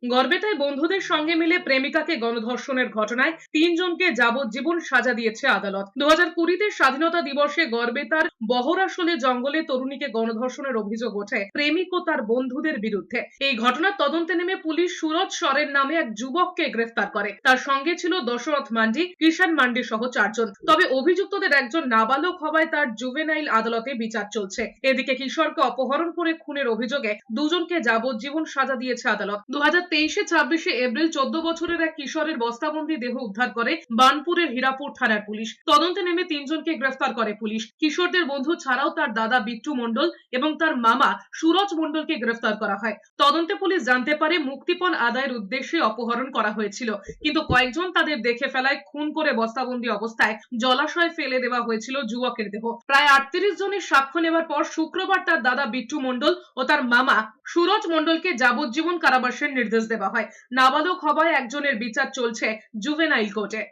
গড়বেতায় বন্ধুদের সঙ্গে মিলে প্রেমিকাকে গণধর্ষণের ঘটনায় 3 জনকে যাবজ্জীবন সাজা দিয়েছে আদালত। 2020-তে স্বাধীনতা দিবসে গড়বেতার বহরাশোলে জঙ্গলে তরুণীকে গণধর্ষণের অভিযোগ ওঠে প্রেমিক ও তার বন্ধুদের বিরুদ্ধে। এই ঘটনার তদন্তে নেমে পুলিশ সুরজ সরেন নামে এক যুবককে গ্রেফতার করে। তার সঙ্গে ছিল দশরথ মান্ডি, কিষান মান্ডি সহ 4 জন। তবে অভিযুক্তদের একজন নাবালক হওয়ায় তার জুভেনাইল আদালতে বিচার চলছে। এদিকে কিশোরকে অপহরণ করে খুনের অভিযোগে 2 জনকে যাবজ্জীবন সাজা দিয়েছে আদালত। 2023-26 এপ্রিল 14 বছরের এক কিশোরের বস্তাবন্দি দেহ উদ্ধার করে বানপুরের হীরাপুর থানার পুলিশ। তদন্তে নেমে 3 জনকে গ্রেফতার করে পুলিশ। কিশোরদের বন্ধু ছাড়াও তার দাদা বিট্টু মণ্ডল এবং তার মামা সুরজ মণ্ডলকে গ্রেফতার করা হয়। তদন্তে পুলিশ জানতে পারে মুক্তিপণ আদায়ের উদ্দেশ্যে অপহরণ করা হয়েছিল, কিন্তু কয়েকজন তাদের দেখে ফেলায় খুন করে বস্তাবন্দি অবস্থায় জলাশয়ে ফেলে দেওয়া হয়েছিল যুবকের দেহ। প্রায় 38 জনের সাক্ষ্য নেওয়ার পর শুক্রবার তার দাদা বিট্টু মণ্ডল ও তার মামা সুরজ মণ্ডলকে যাবজ্জীবন কারাবাসের নির্দেশ দেওয়া হয়। নাবালক হওয়ায় একজনের বিচার চলছে জুভেনাইল কোর্টে।